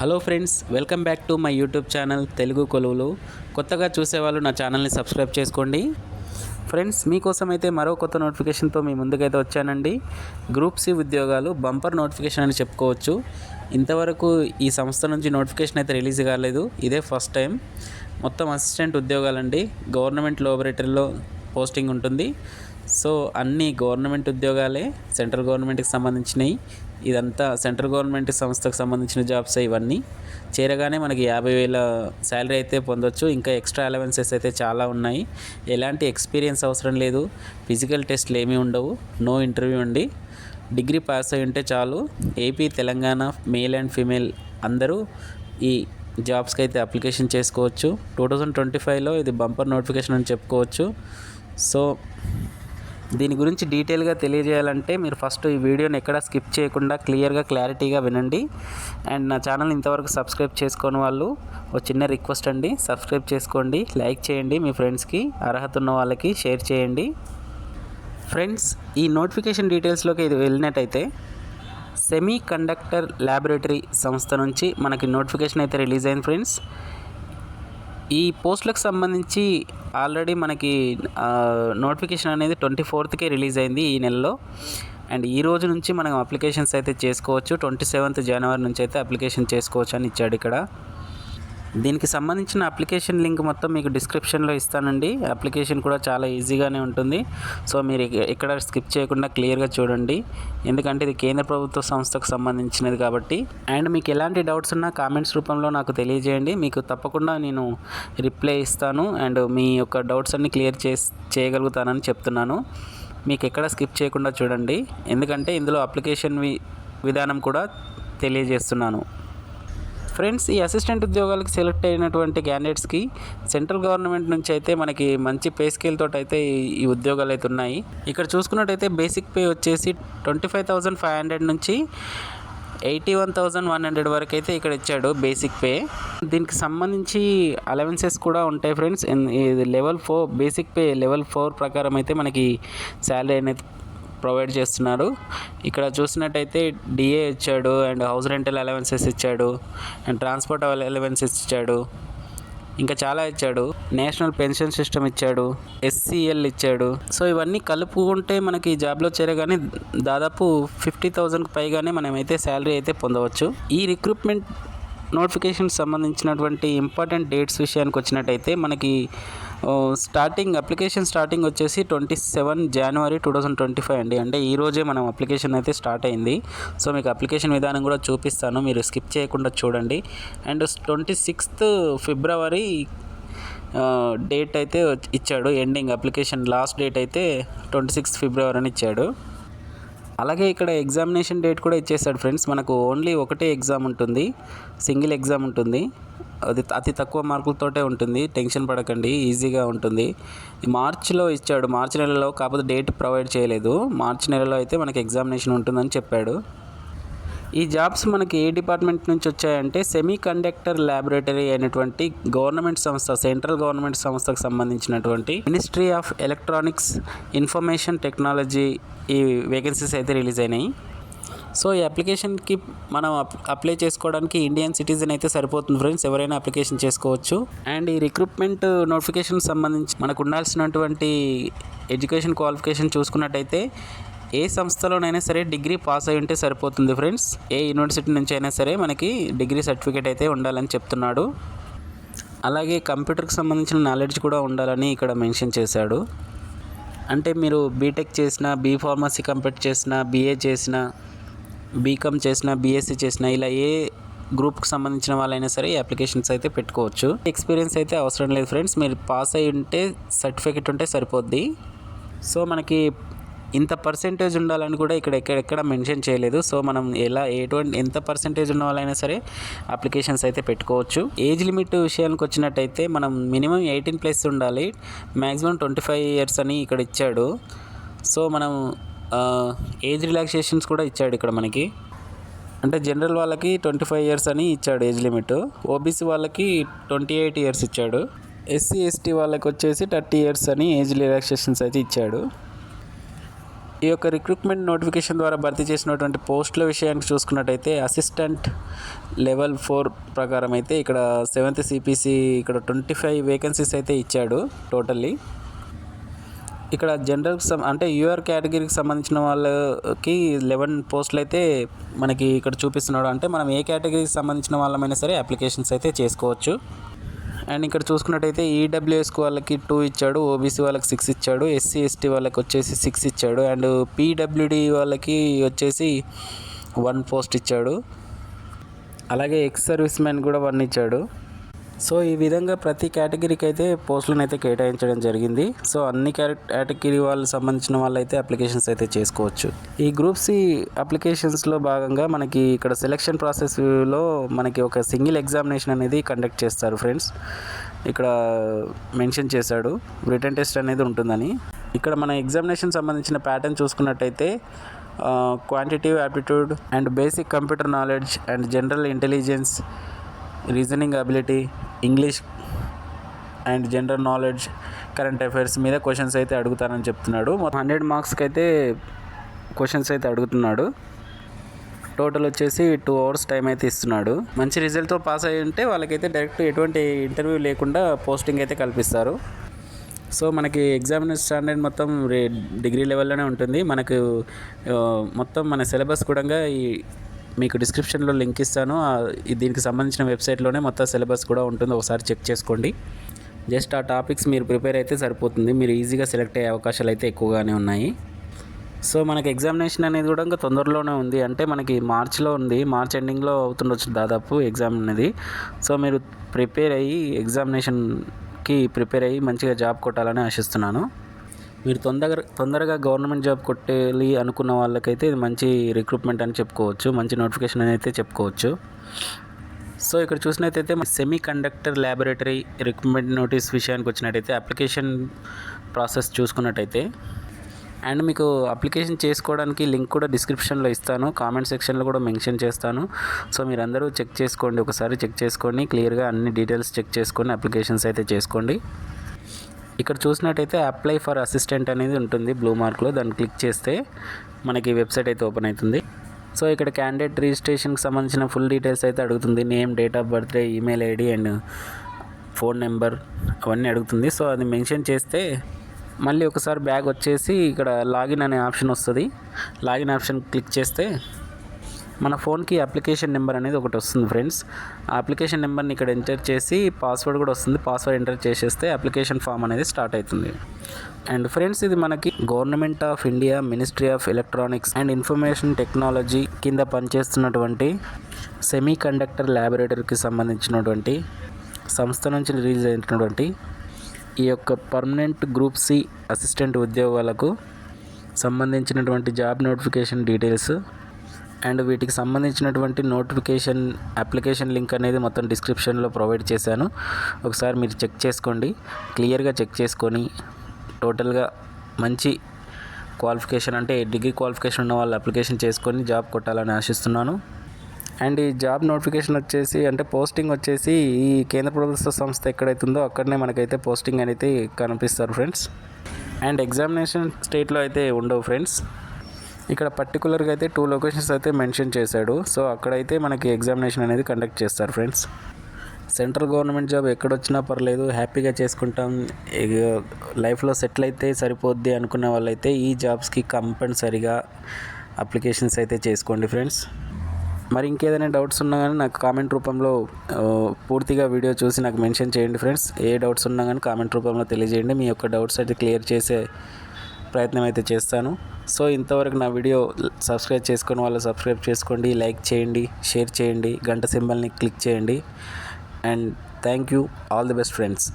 Hello friends, welcome back to my YouTube channel Telugu Koluvulu. కొత్తగా చూసేవాళ్ళు నా ఛానల్ని సబ్స్క్రైబ్ చేసుకోండి. ఫ్రెండ్స్, మీకోసం అయితే మరో కొత్త నోటిఫికేషన్తో మీ ముందుకైతే వచ్చానండి. గ్రూప్ సి ఉద్యోగాలు బంపర్ నోటిఫికేషన్ అని చెప్పుకోవచ్చు. ఇంతవరకు ఈ సంస్థ నుంచి నోటిఫికేషన్ అయితే రిలీజ్ కాలేదు, ఇదే ఫస్ట్ టైం. మొత్తం అసిస్టెంట్ ఉద్యోగాలండి. గవర్నమెంట్ లాబొరేటరీలో పోస్టింగ్ ఉంటుంది. సో అన్ని గవర్నమెంట్ ఉద్యోగాలే, సెంట్రల్ గవర్నమెంట్కి సంబంధించినవి. ఇదంతా సెంట్రల్ గవర్నమెంట్ సంస్థకు సంబంధించిన జాబ్స్. ఇవన్నీ చేరగానే మనకి 50,000 శాలరీ అయితే పొందొచ్చు. ఇంకా ఎక్స్ట్రా అలవెన్సెస్ అయితే చాలా ఉన్నాయి. ఎలాంటి ఎక్స్పీరియన్స్ అవసరం లేదు. ఫిజికల్ టెస్ట్లు ఏమీ ఉండవు. నో ఇంటర్వ్యూ అండి. డిగ్రీ పాస్ అయి ఉంటే చాలు. AP, Telangana male and female అందరూ ఈ జాబ్స్కి అయితే అప్లికేషన్ చేసుకోవచ్చు. 2025లో ఇది బంపర్ నోటిఫికేషన్ అని చెప్పుకోవచ్చు. సో దీని గురించి డీటెయిల్గా తెలియజేయాలంటే మీరు ఫస్ట్ ఈ వీడియోని ఎక్కడ స్కిప్ చేయకుండా క్లారిటీగా వినండి. అండ్ నా ఛానల్ ఇంతవరకు సబ్స్క్రైబ్ చేసుకోని వాళ్ళు ఒక చిన్న రిక్వెస్ట్ అండి, సబ్స్క్రైబ్ చేసుకోండి, లైక్ చేయండి, మీ ఫ్రెండ్స్కి అర్హత ఉన్న వాళ్ళకి షేర్ చేయండి. ఫ్రెండ్స్, ఈ నోటిఫికేషన్ డీటెయిల్స్లోకి వెళ్ళినట్టయితే సెమీ కండక్టర్ ల్యాబొరేటరీ సంస్థ నుంచి మనకి నోటిఫికేషన్ అయితే రిలీజ్ అయింది. ఫ్రెండ్స్, ఈ పోస్టులకు సంబంధించి ఆల్రెడీ మనకి నోటిఫికేషన్ అనేది 24కే రిలీజ్ అయింది ఈ నెలలో. అండ్ ఈ రోజు నుంచి మనం అప్లికేషన్స్ అయితే చేసుకోవచ్చు. 27th జనవరి నుంచి అయితే అప్లికేషన్ చేసుకోవచ్చు అని ఇచ్చాడు ఇక్కడ. దీనికి సంబంధించిన అప్లికేషన్ లింక్ మొత్తం మీకు డిస్క్రిప్షన్లో ఇస్తానండి. అప్లికేషన్ కూడా చాలా ఈజీగానే ఉంటుంది. సో మీరు ఇక్కడ స్కిప్ చేయకుండా క్లియర్గా చూడండి, ఎందుకంటే ఇది కేంద్ర ప్రభుత్వ సంస్థకు సంబంధించినది కాబట్టి. అండ్ మీకు ఎలాంటి డౌట్స్ ఉన్నా కామెంట్స్ రూపంలో నాకు తెలియజేయండి, మీకు తప్పకుండా నేను రిప్లై ఇస్తాను. అండ్ మీ యొక్క డౌట్స్ అన్ని క్లియర్ చేయగలుగుతానని చెప్తున్నాను. మీకు ఎక్కడ స్కిప్ చేయకుండా చూడండి, ఎందుకంటే ఇందులో అప్లికేషన్ విధానం కూడా తెలియజేస్తున్నాను. ఫ్రెండ్స్, ఈ అసిస్టెంట్ ఉద్యోగాలకు సెలెక్ట్ అయినటువంటి క్యాండిడేట్స్కి సెంట్రల్ గవర్నమెంట్ నుంచి అయితే మనకి మంచి పే స్కేల్ తోటి అయితే ఈ ఉద్యోగాలు అయితే ఉన్నాయి. ఇక్కడ చూసుకున్నట్టయితే బేసిక్ పే వచ్చేసి 25,500 నుంచి 81,100 వరకు అయితే ఇక్కడ ఇచ్చాడు బేసిక్ పే. దీనికి సంబంధించి అలవెన్సెస్ కూడా ఉంటాయి ఫ్రెండ్స్. ఇది లెవెల్ 4 బేసిక్ పే లెవెల్ 4 ప్రకారం అయితే మనకి శాలరీ అనేది ప్రొవైడ్ చేస్తున్నారు. ఇక్కడ చూసినట్టయితే డిఏ ఇచ్చాడు, అండ్ హౌస్ రెంటల్ అలవెన్సెస్ ఇచ్చాడు, అండ్ ట్రాన్స్పోర్ట్ అలవెన్సెస్ ఇచ్చాడు, ఇంకా చాలా ఇచ్చాడు. నేషనల్ పెన్షన్ సిస్టమ్ ఇచ్చాడు, SCL ఇచ్చాడు. సో ఇవన్నీ కలుపుకుంటే మనకి జాబ్లో చేరగానే దాదాపు 50,000కి పైగానే మనమైతే శాలరీ అయితే పొందవచ్చు. ఈ రిక్రూట్మెంట్ నోటిఫికేషన్ సంబంధించినటువంటి ఇంపార్టెంట్ డేట్స్ విషయానికి వచ్చినట్టయితే మనకి అప్లికేషన్ స్టార్టింగ్ వచ్చేసి 27 జనవరి 2025 అండి. అంటే ఈరోజే మనం అప్లికేషన్ అయితే స్టార్ట్ అయింది. సో మీకు అప్లికేషన్ విధానం కూడా చూపిస్తాను, మీరు స్కిప్ చేయకుండా చూడండి. అండ్ 26th ఫిబ్రవరి డేట్ అయితే ఇచ్చాడు. ఎండింగ్ అప్లికేషన్ లాస్ట్ డేట్ అయితే 26th ఫిబ్రవరి అని ఇచ్చాడు. అలాగే ఇక్కడ ఎగ్జామినేషన్ డేట్ కూడా ఇచ్చేసాడు ఫ్రెండ్స్. మనకు ఓన్లీ ఒకటే ఎగ్జామ్ ఉంటుంది, సింగిల్ ఎగ్జామ్ ఉంటుంది. అది అతి తక్కువ మార్కులతోటే ఉంటుంది, టెన్షన్ పడకండి, ఈజీగా ఉంటుంది. మార్చిలో ఇచ్చాడు, మార్చి నెలలో, కాకపోతే డేట్ ప్రొవైడ్ చేయలేదు. మార్చి నెలలో అయితే మనకి ఎగ్జామినేషన్ ఉంటుందని చెప్పాడు. ఈ జాబ్స్ మనకి ఏ డిపార్ట్మెంట్ నుంచి వచ్చాయంటే సెమీ కండక్టర్ ల్యాబొరేటరీ అయినటువంటి గవర్నమెంట్ సంస్థ, సెంట్రల్ గవర్నమెంట్ సంస్థకు సంబంధించినటువంటి ministry of electronics information technology ఈ వేకెన్సీస్ అయితే రిలీజ్ అయినాయి. సో ఈ అప్లికేషన్కి మనం అప్లై చేసుకోవడానికి ఇండియన్ సిటిజన్ అయితే సరిపోతుంది ఫ్రెండ్స్, ఎవరైనా అప్లికేషన్ చేసుకోవచ్చు. అండ్ ఈ రిక్రూట్మెంట్ నోటిఫికేషన్ సంబంధించి మనకు ఉండాల్సినటువంటి ఎడ్యుకేషన్ క్వాలిఫికేషన్ చూసుకున్నట్టయితే ఏ సంస్థలోనైనా సరే డిగ్రీ పాస్ అయి ఉంటే సరిపోతుంది ఫ్రెండ్స్. ఏ యూనివర్సిటీ నుంచి అయినా సరే మనకి డిగ్రీ సర్టిఫికేట్ అయితే ఉండాలని చెప్తున్నాడు. అలాగే కంప్యూటర్కి సంబంధించిన నాలెడ్జ్ కూడా ఉండాలని ఇక్కడ మెన్షన్ చేశాడు. అంటే మీరు బీటెక్ చేసిన, ఫార్మసీ కంప్లీట్ చేసిన, BA చేసిన, బీకామ్ చేసిన, BSc చేసిన, ఇలా ఏ గ్రూప్కి సంబంధించిన వాళ్ళైనా సరే ఈ అప్లికేషన్స్ అయితే పెట్టుకోవచ్చు. ఎక్స్పీరియన్స్ అయితే అవసరం లేదు ఫ్రెండ్స్, మీరు పాస్ అయి ఉంటే సర్టిఫికేట్ ఉంటే సరిపోద్ది. సో మనకి ఇంత పర్సెంటేజ్ ఉండాలని కూడా ఇక్కడ ఎక్కడ మెన్షన్ చేయలేదు. సో మనం ఎంత పర్సెంటేజ్ ఉన్న వాళ్ళైనా సరే అప్లికేషన్స్ అయితే పెట్టుకోవచ్చు. ఏజ్ లిమిట్ విషయానికి వచ్చినట్టయితే మనం మినిమం 18+ ఉండాలి, మ్యాక్సిమం 25 years అని ఇక్కడ ఇచ్చాడు. సో మనం ఏజ్ రిలాక్సేషన్స్ కూడా ఇచ్చాడు ఇక్కడ మనకి. అంటే జనరల్ వాళ్ళకి 25 years అని ఇచ్చాడు ఏజ్ లిమిట్, OBC వాళ్ళకి 28 years ఇచ్చాడు, SC ST వాళ్ళకి వచ్చేసి 30 years అని ఏజ్ రిలాక్సేషన్స్ అయితే ఇచ్చాడు. ఈ యొక్క రిక్రూట్మెంట్ నోటిఫికేషన్ ద్వారా భర్తీ చేసినటువంటి పోస్టుల విషయానికి చూసుకున్నట్టయితే అసిస్టెంట్ లెవెల్ 4 ప్రకారం అయితే ఇక్కడ 7th CPC ఇక్కడ 25 వేకెన్సీస్ అయితే ఇచ్చాడు టోటల్లీ. ఇక్కడ జనరల్ అంటే యూఆర్ కేటగిరీకి సంబంధించిన వాళ్ళకి 11 పోస్టులు అయితే మనకి ఇక్కడ చూపిస్తున్నాడు. అంటే మనం ఏ కేటగిరీకి సంబంధించిన వాళ్ళమైనా సరే అప్లికేషన్స్ అయితే చేసుకోవచ్చు. అండ్ ఇక్కడ చూసుకున్నట్టయితే ఈడబ్ల్యూఎస్కి వాళ్ళకి 2 ఇచ్చాడు, ఓబీసీ వాళ్ళకి 6 ఇచ్చాడు, SC ST వాళ్ళకి వచ్చేసి 6 ఇచ్చాడు, అండ్ PWD వాళ్ళకి వచ్చేసి 1 పోస్ట్ ఇచ్చాడు. అలాగే ఎక్స్ సర్వీస్ మ్యాన్ కూడా 1 ఇచ్చాడు. సో ఈ విధంగా ప్రతి కేటగిరీకి అయితే పోస్టులను అయితే కేటాయించడం జరిగింది. సో అన్ని కేటగిరీ వాళ్ళకి సంబంధించిన వాళ్ళు అయితే అప్లికేషన్స్ అయితే చేసుకోవచ్చు. ఈ గ్రూప్ సి అప్లికేషన్స్లో భాగంగా మనకి ఇక్కడ సెలెక్షన్ ప్రాసెస్లో మనకి ఒక సింగిల్ ఎగ్జామినేషన్ అనేది కండక్ట్ చేస్తారు ఫ్రెండ్స్. ఇక్కడ మెన్షన్ చేశాడు రిటన్ టెస్ట్ అనేది ఉంటుందని. ఇక్కడ మన ఎగ్జామినేషన్ సంబంధించిన ప్యాటర్న్ చూసుకున్నట్టయితే quantitative aptitude and basic computer knowledge and general intelligence, reasoning ability, English and general knowledge, current affairs మీద క్వశ్చన్స్ అయితే అడుగుతానని చెప్తున్నాడు. 100 మార్క్స్కి అయితే క్వశ్చన్స్ అయితే అడుగుతున్నాడు. టోటల్ వచ్చేసి 2 hours టైం అయితే ఇస్తున్నాడు. మంచి రిజల్ట్తో పాస్ అయ్యి ఉంటే వాళ్ళకైతే డైరెక్ట్ ఎటువంటి ఇంటర్వ్యూ లేకుండా పోస్టింగ్ అయితే కల్పిస్తారు. సో మనకి ఎగ్జామినేషన్ స్టాండర్డ్ మొత్తం డిగ్రీ లెవెల్లోనే ఉంటుంది. మనకు మొత్తం మన సిలబస్ కూడా మీకు డిస్క్రిప్షన్లో లింక్ ఇస్తాను. దీనికి సంబంధించిన వెబ్సైట్లోనే మొత్తం సిలబస్ కూడా ఉంటుంది, ఒకసారి చెక్ చేసుకోండి. జస్ట్ ఆ టాపిక్స్ మీరు ప్రిపేర్ అయితే సరిపోతుంది. మీరు ఈజీగా సెలెక్ట్ అయ్యే అవకాశాలు అయితే ఎక్కువగానే ఉన్నాయి. సో మనకి ఎగ్జామినేషన్ అనేది కూడా ఇంకా తొందరలోనే ఉంది. అంటే మనకి మార్చ్లో ఉంది, మార్చ్ ఎండింగ్లో అవుతుండొచ్చు దాదాపు ఎగ్జామ్ అనేది. సో మీరు ఎగ్జామినేషన్కి ప్రిపేర్ అయ్యి మంచిగా జాబ్ కొట్టాలని ఆశిస్తున్నాను. మీరు తొందరగా గవర్నమెంట్ జాబ్ కొట్టాలి అనుకున్న వాళ్ళకైతే ఇది మంచి రిక్రూట్మెంట్ అని చెప్పుకోవచ్చు, మంచి నోటిఫికేషన్ అని అయితే చెప్పుకోవచ్చు. సో ఇక్కడ చూసినట్టయితే semi conductor laboratory recruitment notice విషయానికి వచ్చినట్టయితే అప్లికేషన్ ప్రాసెస్ చూసుకున్నట్టయితే, అండ్ మీకు అప్లికేషన్ చేసుకోవడానికి లింక్ కూడా డిస్క్రిప్షన్లో ఇస్తాను, కామెంట్ సెక్షన్లో కూడా మెన్షన్ చేస్తాను. సో మీరు అందరూ చెక్ చేసుకోండి, ఒకసారి చెక్ చేసుకొని క్లియర్గా అన్ని డీటెయిల్స్ చెక్ చేసుకొని అప్లికేషన్స్ అయితే చేసుకోండి. ఇక్కడ చూసినట్టయితే అప్లై ఫర్ అసిస్టెంట్ అనేది ఉంటుంది బ్లూ మార్క్లో, దాన్ని క్లిక్ చేస్తే మనకి వెబ్సైట్ అయితే ఓపెన్ అవుతుంది. సో ఇక్కడ క్యాండిడేట్ రిజిస్ట్రేషన్కి సంబంధించిన ఫుల్ డీటెయిల్స్ అయితే అడుగుతుంది. Name, date of birthday, email ID and phone number అవన్నీ అడుగుతుంది. సో అది మెన్షన్ చేస్తే మళ్ళీ ఒకసారి బ్యాగ్ వచ్చేసి ఇక్కడ లాగిన్ అనే ఆప్షన్ వస్తుంది. లాగిన్ ఆప్షన్ క్లిక్ చేస్తే మన ఫోన్కి అప్లికేషన్ నెంబర్ అనేది ఒకటి వస్తుంది ఫ్రెండ్స్. ఆ అప్లికేషన్ నెంబర్ని ఇక్కడ ఎంటర్ చేసి పాస్వర్డ్ కూడా వస్తుంది, పాస్వర్డ్ ఎంటర్ చేసేస్తే అప్లికేషన్ ఫామ్ అనేది స్టార్ట్ అవుతుంది. అండ్ ఫ్రెండ్స్ ఇది మనకి government of India ministry of electronics and information technology కింద పనిచేస్తున్నటువంటి సెమీ కండక్టర్ ల్యాబొరేటరీకి సంబంధించినటువంటి సంస్థ నుంచి రిలీజ్ అయినటువంటి ఈ యొక్క పర్మనెంట్ గ్రూప్ సి అసిస్టెంట్ ఉద్యోగాలకు సంబంధించినటువంటి జాబ్ నోటిఫికేషన్ డీటెయిల్స్ అండ్ వీటికి సంబంధించినటువంటి నోటిఫికేషన్ అప్లికేషన్ లింక్ అనేది మొత్తం డిస్క్రిప్షన్లో ప్రొవైడ్ చేశాను. ఒకసారి మీరు చెక్ చేసుకోండి, క్లియర్గా చెక్ చేసుకొని టోటల్గా మంచి క్వాలిఫికేషన్ అంటే డిగ్రీ క్వాలిఫికేషన్ ఉన్న వాళ్ళు అప్లికేషన్ చేసుకొని జాబ్ కొట్టాలని ఆశిస్తున్నాను. అండ్ ఈ జాబ్ నోటిఫికేషన్ వచ్చేసి అంటే పోస్టింగ్ వచ్చేసి ఈ కేంద్ర ప్రభుత్వ సంస్థ ఎక్కడైతుందో అక్కడనే మనకైతే పోస్టింగ్ అనేది కనిపిస్తారు ఫ్రెండ్స్. అండ్ ఎగ్జామినేషన్ స్టేట్లో అయితే ఉండవు ఫ్రెండ్స్. ఇక్కడ పర్టికులర్గా అయితే 2 లొకేషన్స్ అయితే మెన్షన్ చేశాడు. సో అక్కడైతే మనకి ఎగ్జామినేషన్ అనేది కండక్ట్ చేస్తారు ఫ్రెండ్స్. సెంట్రల్ గవర్నమెంట్ జాబ్ ఎక్కడొచ్చినా పర్లేదు, హ్యాపీగా చేసుకుంటాం, లైఫ్లో సెటిల్ అయితే సరిపోద్ది అనుకున్న వాళ్ళైతే ఈ జాబ్స్కి కంపల్సరీగా అప్లికేషన్స్ అయితే చేసుకోండి ఫ్రెండ్స్. మరి ఇంకేదైనా డౌట్స్ ఉన్నా కానీ నాకు కామెంట్ రూపంలో పూర్తిగా వీడియో చూసి నాకు మెన్షన్ చేయండి ఫ్రెండ్స్. ఏ డౌట్స్ ఉన్నా కానీ కామెంట్ రూపంలో తెలియజేయండి. మీ యొక్క డౌట్స్ అయితే క్లియర్ చేసే ప్రయత్నం అయితే చేస్తాను. సో ఇంతవరకు నా వీడియో సబ్స్క్రైబ్ చేసుకుని వాళ్ళు సబ్స్క్రైబ్ చేసుకోండి, లైక్ చేయండి, షేర్ చేయండి, గంట సింబల్ని క్లిక్ చేయండి. And thank you, all the best friends.